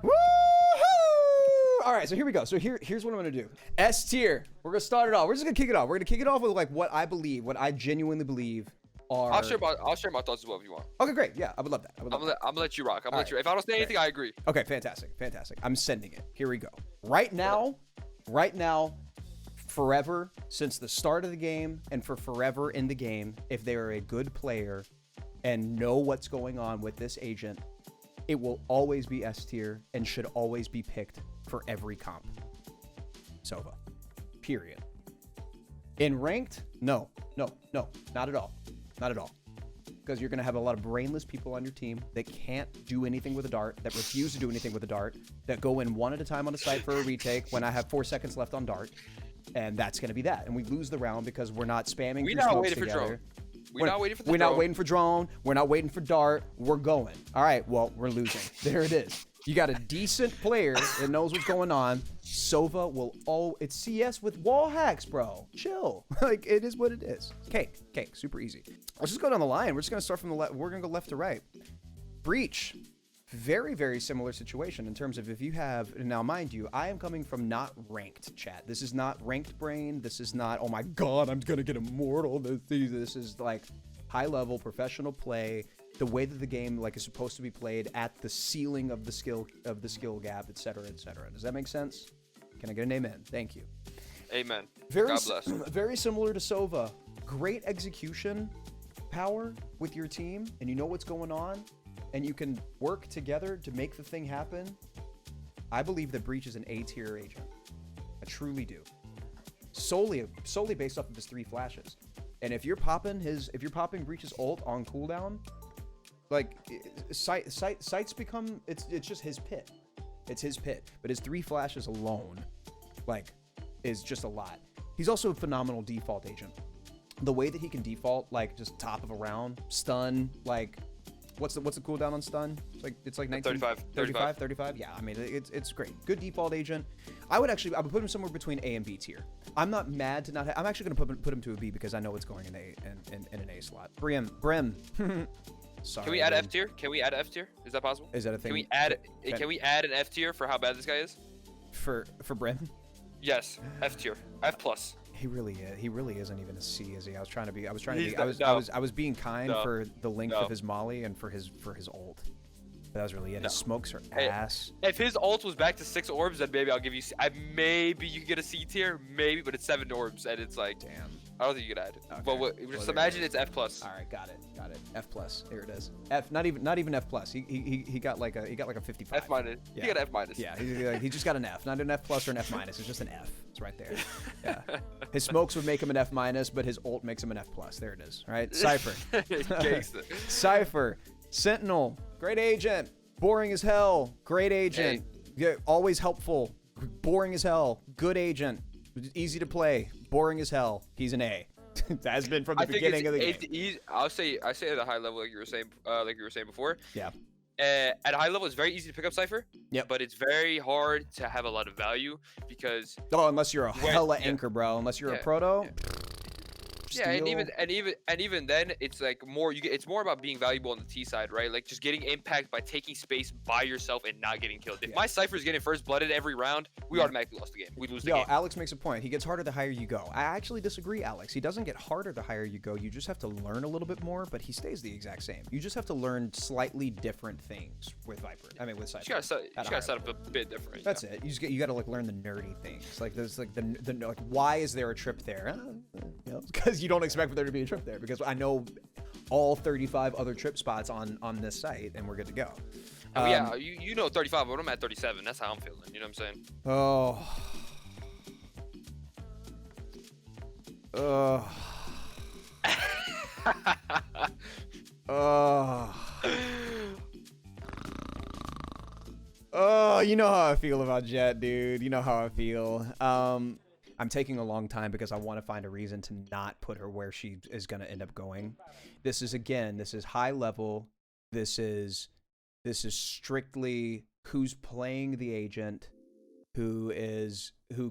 Woo-hoo! All right, so here we go. So here's what I'm gonna do. S tier. We're gonna start it off. We're just gonna kick it off. We're gonna kick it off with like what I believe, what I genuinely believe are. I'll share my thoughts as well if you want. Okay, great. Yeah, I would love that. I'm gonna let you rock. I'm gonna let you. If I don't say anything, I agree. Okay, fantastic. I'm sending it. Here we go. Right now, forever, since the start of the game and for forever in the game, if they are a good player and know what's going on with this agent, it will always be S tier and should always be picked for every comp. Sova. Period. In ranked? No, not at all. Not at all. Because you're going to have a lot of brainless people on your team that can't do anything with a dart, that refuse to do anything with a dart, that go in one at a time on a site for a retake when I have 4 seconds left on dart. And that's going to be that. And we lose the round because we're not spamming through smokes together. We're not waiting for the drone. We're not waiting for drone. We're not waiting for dart. We're going. All right, well, we're losing. There it is. You got a decent player that knows what's going on. Sova will it's CS with wall hacks, bro. Chill. Like, it is what it is. Cake. Super easy. Let's just go down the line. We're just going to start from the left. We're going to go left to right. Breach. Very, very similar situation in terms of if you have, now mind you, I am coming from not ranked, chat. This is not ranked brain. This is not, oh my God, I'm going to get immortal. This is like high level professional play, the way that the game like is supposed to be played at the ceiling of the skill gap, et cetera, et cetera. Does that make sense? Can I get an amen? Thank you. Amen. God bless. Very similar to Sova. Great execution power with your team, and you know what's going on, and you can work together to make the thing happen. I believe that Breach is an A tier agent. I truly do. Solely based off of his 3 flashes. And if you're popping Breach's ult on cooldown, like sights become it's just his pit. It's his pit. But his 3 flashes alone, like, is just a lot. He's also a phenomenal default agent. The way that he can default, like, just top of a round, stun, like, what's the cooldown on stun? It's like 19, 35. Yeah, I mean, it's great. Good default agent. I would put him somewhere between A and B tier. I'm not mad to not I'm actually going to put him to a B because I know it's going in an A slot. Brim. Sorry. Can we add F tier? Can we add F tier? Is that possible? Is that a thing? Can we add an F tier for how bad this guy is? For Brim? Yes, F tier. F plus. He really isn't even a C, is he? I was being kind for the length of his molly and for his ult. But that was really it. His smokes are ass. If his ult was back to 6 orbs, then maybe I'll give you maybe you could get a C tier, maybe, but it's 7 orbs and it's like, damn. I don't think you could add. Okay. But just imagine it's F plus. All right, got it. F plus. Here it is. F. Not even F plus. He got like a 55. F minus. Yeah. He got F minus. Yeah. He just got an F. Not an F plus or an F minus. It's just an F. It's right there. Yeah. His smokes would make him an F minus, but his ult makes him an F plus. There it is. All right. Cypher. Cypher. Sentinel. Great agent. Boring as hell. Great agent. Yeah, always helpful. Boring as hell. Good agent. Easy to play. Boring as hell. He's an A. That has been from the beginning of the game. I say at a high level, like you were saying before. Yeah. At a high level, it's very easy to pick up Cypher. Yeah. But it's very hard to have a lot of value because. Oh, unless you're a hella anchor, bro. Unless you're a proto. Yeah, and even then, it's like more it's more about being valuable on the T side, right? Like just getting impact by taking space by yourself and not getting killed. If my Cypher's getting first blooded every round, we automatically lost the game. We lose the game. Alex makes a point. He gets harder the higher you go. I actually disagree, Alex. He doesn't get harder the higher you go. You just have to learn a little bit more, but he stays the exact same. You just have to learn slightly different things with with Cypher. You gotta set up a bit different. That's it. You gotta like learn the nerdy things. Like there's like the like why is there a trip there? Because you don't expect for there to be a trip there, because I know all 35 other trip spots on this site and we're good to go. Yeah, you know 35, but I'm at 37. That's how I'm feeling. You know what I'm saying? You know how I feel about Jett, dude. You know how I feel. I'm taking a long time because I want to find a reason to not put her where she is going to end up going. This is high level. This is strictly who's playing the agent, who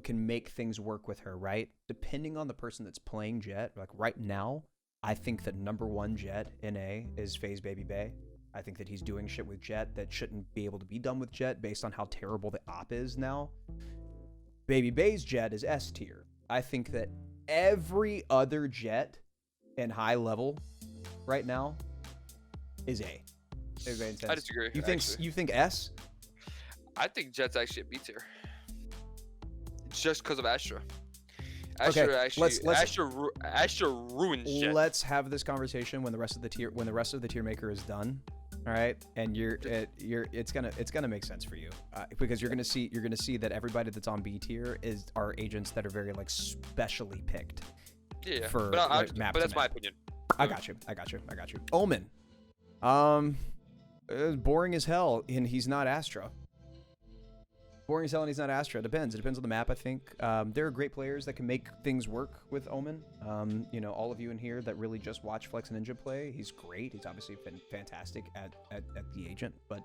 can make things work with her, right? Depending on the person that's playing Jett, like right now, I think that #1 Jett in A is FaZe Baby Bay. I think that he's doing shit with Jett that shouldn't be able to be done with Jett based on how terrible the op is now. Baby Bay's Jett is S tier. I think that every other Jett in high level right now is A. I disagree. You think S? I think Jett's actually a B tier. Just because of Astra. Okay, Astra ruins Jett. Let's have this conversation when the rest of the tier maker is done. All right, and it's gonna make sense for you because you're gonna see that everybody that's on B tier are agents that are very like specially picked. Yeah, for but map that's my opinion. I got you. Omen, boring as hell, and he's not Astra. Boring as hell, and he's not Astra. It depends on the map, I think. There are great players that can make things work with Omen. You know, all of you in here that really just watch Flex Ninja play, he's great. He's obviously been fantastic at the agent, but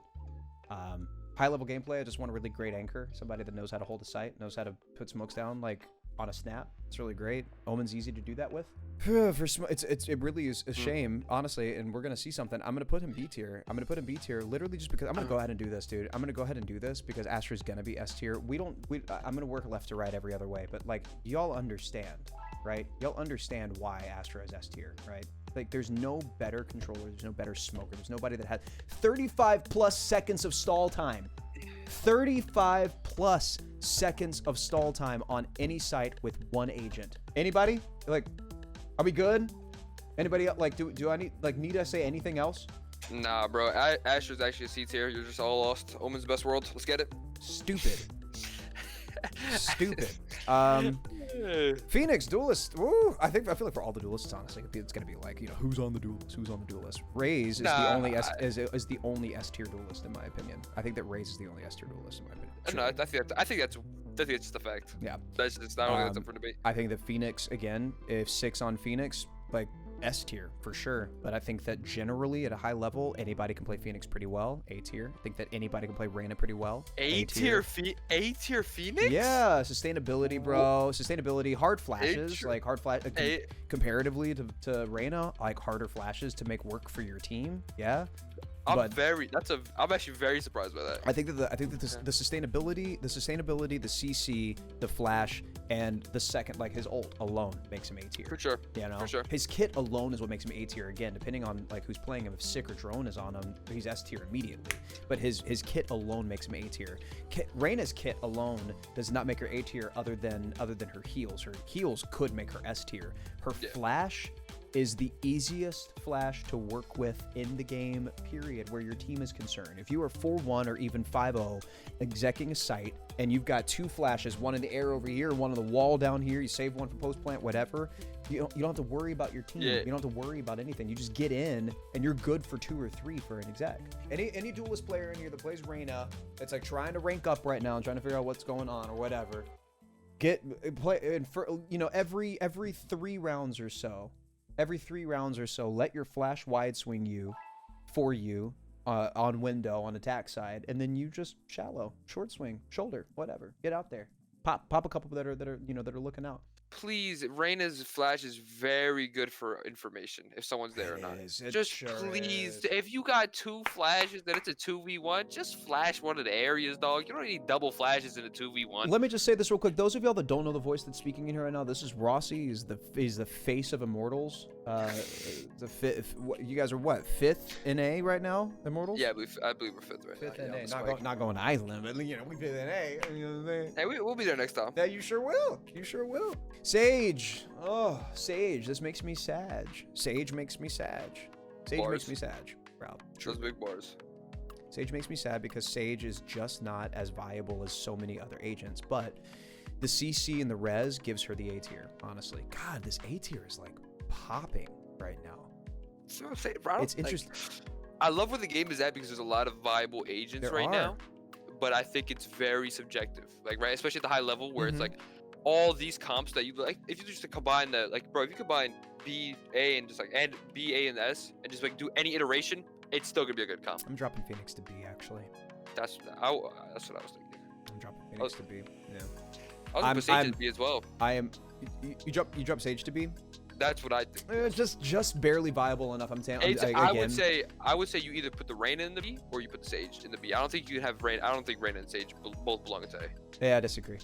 high-level gameplay, I just want a really great anchor. Somebody that knows how to hold a site, knows how to put smokes down, like, on a snap. It's really great. Omen's easy to do that with. It really is a shame, honestly, and we're gonna see something. I'm gonna put him B tier. Literally just because I'm gonna go ahead and do this, dude. I'm gonna go ahead and do this because Astra's gonna be S tier. I'm gonna work left to right every other way, but like y'all understand, right? Y'all understand why Astra is S tier, right? Like there's no better controller, there's no better smoker, there's nobody that had 35 plus seconds of stall time. 35 plus seconds of stall time on any site with one agent. Anybody? Like, are we good? Anybody else? Like, do I need to say anything else? Nah, bro. Astra's actually a C tier. You're just all lost. Omen's best world. Let's get it. Stupid. Phoenix Duelist. Woo! I feel like for all the duelists, honestly, it's gonna be like, you know, who's on the duelist? Raze is the only S tier duelist in my opinion. I think that Raze is the only S tier duelist in my opinion. No, I think that's just a fact. Yeah, that's just not only that's up for debate. I think that Phoenix again, if 6 on Phoenix, like S tier for sure. But I think that generally at a high level, anybody can play Phoenix pretty well. A tier. I think that anybody can play Reyna pretty well. A tier Phoenix? Yeah, sustainability, bro. Sustainability, hard flashes, like hard flash comparatively to Reyna, like harder flashes to make work for your team. Yeah. I'm actually very surprised by that. I think that the sustainability, the CC, the flash, and the second, like his ult alone makes him A tier. For sure. You know? For sure. His kit alone is what makes him A tier. Again, depending on like who's playing him, if Sick or Drone is on him, he's S tier immediately. But his kit alone makes him A tier. Reyna's kit alone does not make her A tier other than her heals. Her heals could make her S tier. Her flash is the easiest flash to work with in the game, period, where your team is concerned. If you are 4-1 or even 5-0, execing a site, and you've got 2 flashes, one in the air over here, one on the wall down here, you save one for post-plant, whatever, you don't have to worry about your team. You don't have to worry about anything. You just get in, and you're good for 2 or 3 for an exec. Any duelist player in here that plays Reyna, it's like trying to rank up right now and trying to figure out what's going on or whatever, every 3 rounds or so, let your flash wide swing for you on window on attack side, and then you just shallow, short swing, shoulder, whatever. Get out there, pop a couple that are looking out. Please, Reyna's flash is very good for information if someone's there or not. Please, if you got 2 flashes, then it's a 2v1. Just flash one of the areas, dog. You don't need double flashes in a 2v1. Let me just say this real quick. Those of y'all that don't know the voice that's speaking in here right now, this is Rossi. He's the face of Immortals. You guys are what, 5th in A right now, Immortals? Yeah, I believe we're 5th right 5th now. in A. Not going to Iceland, but we 5th in A. You know what I'm saying? Hey, we'll be there next time. Yeah, you sure will. Sage. Oh, Sage. This makes me sad. Sage makes me sad. Bro. Those big bars. Sage makes me sad because Sage is just not as viable as so many other agents, but the CC and the res gives her the A tier, honestly. God, this A tier is like popping right now. It's interesting. I love where the game is at because there's a lot of viable agents now, but I think it's very subjective, like, right, especially at the high level where it's like all these comps that you like. If you just combine the, like, bro, if you combine B, A, and just like and B, A, and S, and just like do any iteration, it's still gonna be a good comp. I'm dropping Phoenix to B actually. That's what I was thinking. I'm dropping Phoenix to B. Yeah. I was gonna put Sage to B as well. You drop Sage to B? That's what I think. It's just barely viable enough. I'm saying. I would say you either put the Reyna in the B or you put the Sage in the B. I don't think you have Reyna. I don't think Reyna and Sage both belong in A. Yeah, I disagree.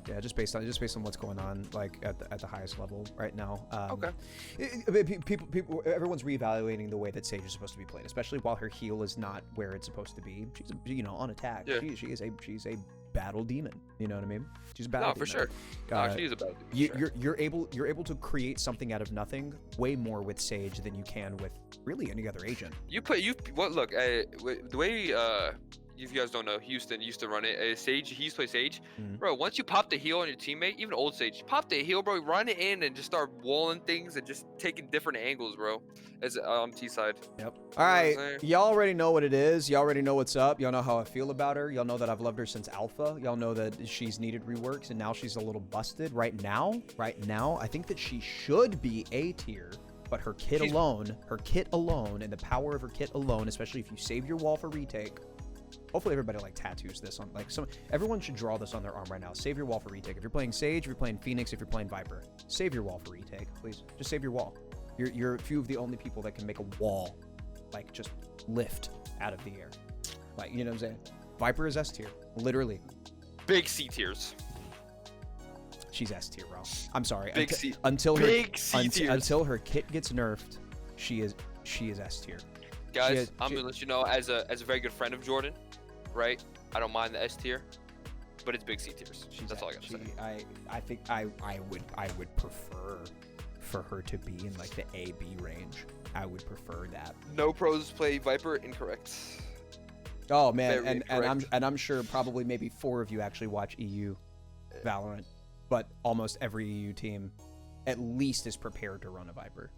Yeah, just based on what's going on like at the highest level right now. Okay. People, everyone's reevaluating the way that Sage is supposed to be played, especially while her heal is not where it's supposed to be. She's on attack. Yeah. She's a battle demon. You know what I mean? She's a battle demon. For sure. She is a battle demon. You're able to create something out of nothing way more with Sage than you can with really any other agent. Look, the way if you guys don't know, Houston used to run it. Sage, he used to play Sage. Bro, once you pop the heal on your teammate, even old Sage, pop the heal, bro, run it in and just start walling things and just taking different angles, bro. As on T side. Yep. All right, y'all already know what it is. Y'all already know what's up. Y'all know how I feel about her. Y'all know that I've loved her since Alpha. Y'all know that she's needed reworks and now she's a little busted. Right now, I think that she should be A tier. But her kit alone, and the power of her kit alone, especially if you save your wall for retake. Hopefully everybody like tattoos this on everyone should draw this on their arm right now. Save your wall for retake. If you're playing Sage, if you're playing Phoenix, if you're playing Viper, save your wall for retake, please. Just save your wall. You're a few of the only people that can make a wall like just lift out of the air. Like, you know what I'm saying? Viper is S tier, literally. Big C tiers. She's S tier, bro. I'm sorry. Until her kit gets nerfed, she is S tier. Guys, I'm gonna let you know as a very good friend of Jordan, right? I don't mind the S tier, but it's big C tiers. That's all I gotta say. I think I would prefer for her to be in like the A-B range. I would prefer that. No pros play Viper. Incorrect. Oh man, and I'm sure probably maybe 4 of you actually watch EU Valorant, but almost every EU team at least is prepared to run a Viper.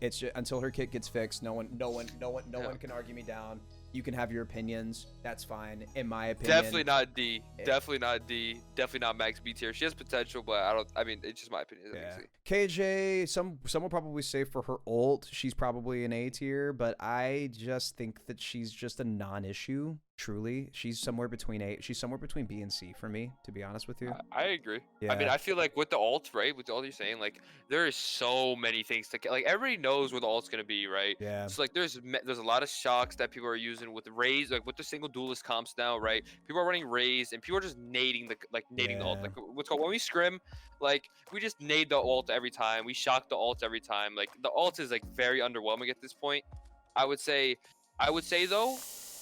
It's just, until her kit gets fixed, no one can argue me down. You can have your opinions. That's fine. In my opinion, definitely not D. Definitely not D. Definitely not max B tier. She has potential, but I mean, it's just my opinion. Yeah. KJ, some will probably say for her ult, she's probably an A tier, but I just think that she's just a non-issue. Truly, she's somewhere between B and C for me, to be honest with you. I agree. Yeah. I mean, I feel like with the ult, right? With all you're saying, like there is so many things to like. Everybody knows where the ult's gonna be, right? Yeah. So like, there's a lot of shocks that people are using with Raze, like with the single duelist comps now, right? People are running Raze, and people are just nading the ult. Like what's called when we scrim, like we just nade the ult every time. We shock the ult every time. Like the ult is like very underwhelming at this point. I would say though.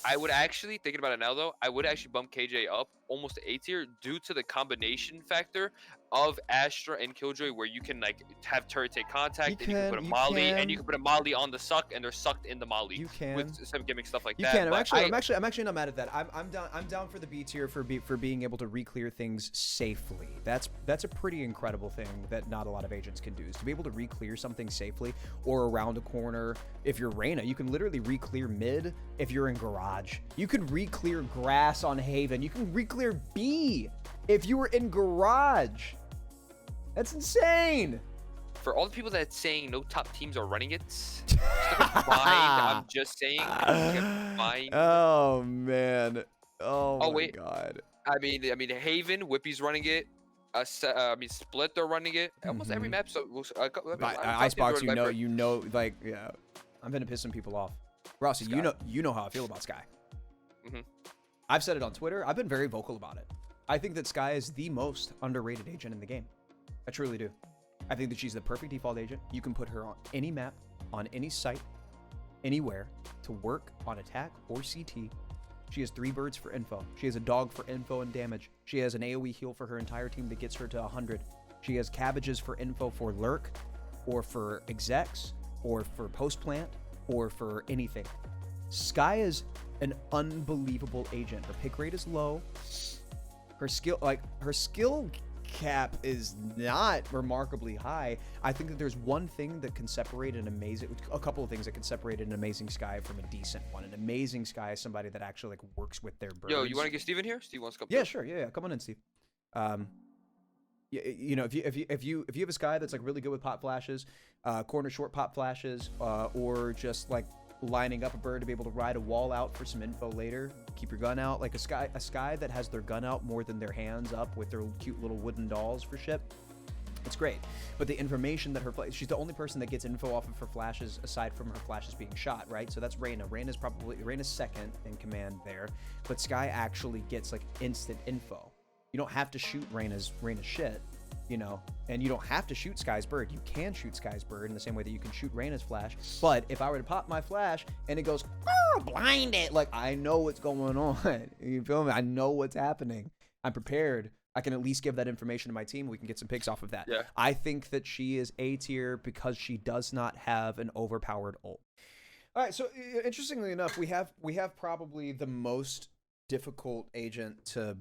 I would actually, thinking about it now though, I would actually bump KJ up almost to A tier due to the combination factor of Astra and Killjoy, where you can like have turret take contact, and you can put a molly, and you can put a molly on the suck, and they're sucked in the molly. You can with some gimmick stuff like you that. Can. I'm actually not mad at that. I'm down for the B tier for being able to re-clear things safely. That's a pretty incredible thing that not a lot of agents can do, is to be able to re-clear something safely or around a corner. If you're Reyna, you can literally re-clear mid. If you're in garage, you can re-clear grass on Haven. You can re-clear B if you were in garage. That's insane. For all the people that's saying no top teams are running it, just I'm just saying. Oh man. Oh my wait. god. I mean, Haven, Whippy's running it. Split, they're running it. Almost every map. So Icebox, you know, like, yeah. I'm gonna piss some people off. Rossi, Skye. you know how I feel about Skye. I've said it on Twitter. I've been very vocal about it. I think that Skye is the most underrated agent in the game. I truly do. I think that she's the perfect default agent. You can put her on any map, on any site, anywhere, to work on attack or CT. She has 3 birds for info. She has a dog for info and damage. She has an AoE heal for her entire team that gets her to 100. She has cabbages for info for lurk, or for execs, or for post plant, or for anything. Skye is an unbelievable agent. Her pick rate is low. Her skill cap is not remarkably high. I think that there's one thing that can separate a couple of things that can separate an amazing Skye from a decent one. An amazing Skye is somebody that actually like works with their birds. Yo, you want to get Steven here? Steve wants to come. Yeah, sure. Yeah, come on in, Steve. You know, if you have a Skye that's like really good with pop flashes, corner short pop flashes, or just like lining up a bird to be able to ride a wall out for some info later, keep your gun out, like a Skye that has their gun out more than their hands up with their cute little wooden dolls for shit. It's great. But the information that she's the only person that gets info off of her flashes aside from her flashes being shot, right? So that's Reyna. Reyna's second in command there, but Skye actually gets like instant info. You don't have to shoot Reyna's shit, you know, and you don't have to shoot Skye's bird. You can shoot Skye's bird in the same way that you can shoot Reyna's flash. But if I were to pop my flash and it goes, blind it, like I know what's going on. You feel me? I know what's happening. I'm prepared. I can at least give that information to my team. We can get some picks off of that. Yeah. I think that she is A tier because she does not have an overpowered ult. All right. So interestingly enough, we have probably the most difficult agent to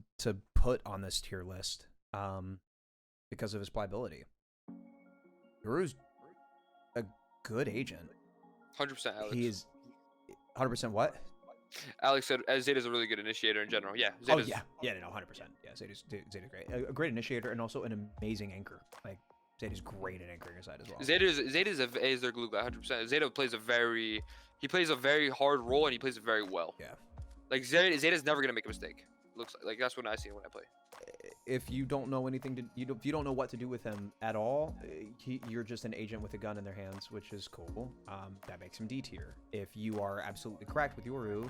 put on this tier list because of his pliability. Yoru's a good agent. 100% Alex. He is 100% what? Alex said Zeta's a really good initiator in general. Yeah. Zeta's, no, 100%. Yeah, Zeta's great. A great initiator and also an amazing anchor. Like Zeta's great at anchoring her side as well. Zeta is their glue guy, 100%. Zeta plays a very hard role and he plays it very well. Yeah. Like Zeta's never gonna make a mistake. Looks like that's what I see when I play. If you don't know anything if you don't know what to do with him at all, you're just an agent with a gun in their hands, which is cool. That makes him D tier. If you are absolutely cracked with Yoru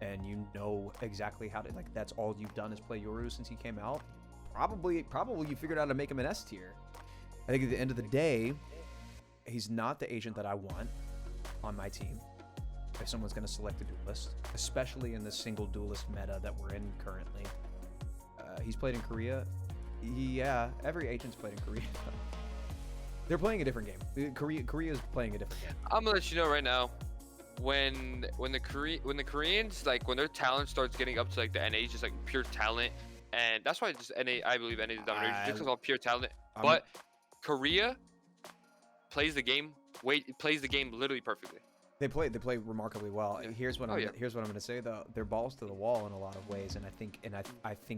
and you know exactly how to, like, that's all you've done is play Yoru since he came out, probably you figured out how to make him an S tier. I think at the end of the day, he's not the agent that I want on my team. If someone's going to select a duelist, especially in the single duelist meta that we're in currently. He's played in Korea. Yeah, every agent's played in Korea. They're playing a different game. Korea's playing a different game. I'm gonna let you know right now, when the Koreans, like, when their talent starts getting up to like the NA, just like pure talent, and that's why just NA, I believe NA is dominated just because all pure talent. But Korea plays the game literally perfectly. They play remarkably well. Yeah. Here's what I'm going to say though. They're balls to the wall in a lot of ways, and I think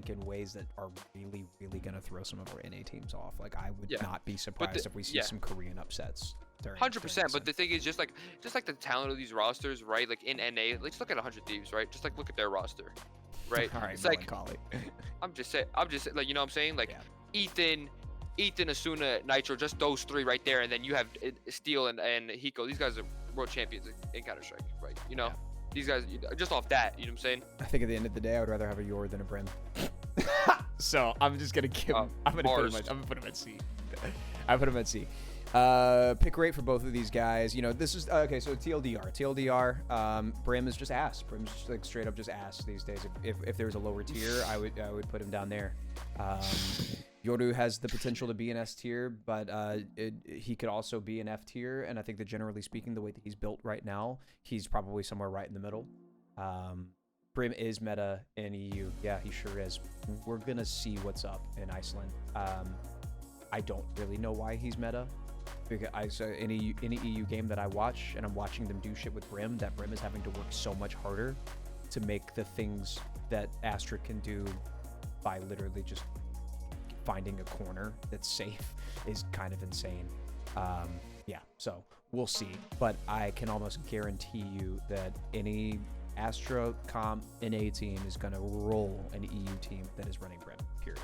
in ways that are really going to throw some of our NA teams off. Like I would not be surprised if we see some Korean upsets. 100%. But the thing is, just like the talent of these rosters, right? Like in NA, let's look at 100 Thieves, right? Just like look at their roster, right? All right, it's like I'm just saying, like, you know what I'm saying? Like Ethan, Asuna, Nitro, just those three right there, and then you have Steel and Hiko. These guys are world champions in Counter-Strike, right? You know, these guys, just off that, you know what I'm saying? I think at the end of the day, I would rather have a Yoru than a Brim. So I'm just gonna give him. I'm gonna put him at C. I put him at C. Pick rate for both of these guys. You know, this is okay. So TLDR. Brim is just ass. Brim's just like straight up just ass these days. If there's a lower tier, I would put him down there. Yoru has the potential to be an S tier, but he could also be an F tier. And I think that generally speaking, the way that he's built right now, he's probably somewhere right in the middle. Brim is meta in EU. Yeah, he sure is. We're gonna see what's up in Iceland. I don't really know why he's meta. Because any EU game that I watch, and I'm watching them do shit with Brim, that Brim is having to work so much harder to make the things that Astra can do by literally just finding a corner that's safe is kind of insane. Yeah, so we'll see. But I can almost guarantee you that any Astra comp NA team is going to roll an EU team that is running Brim, period.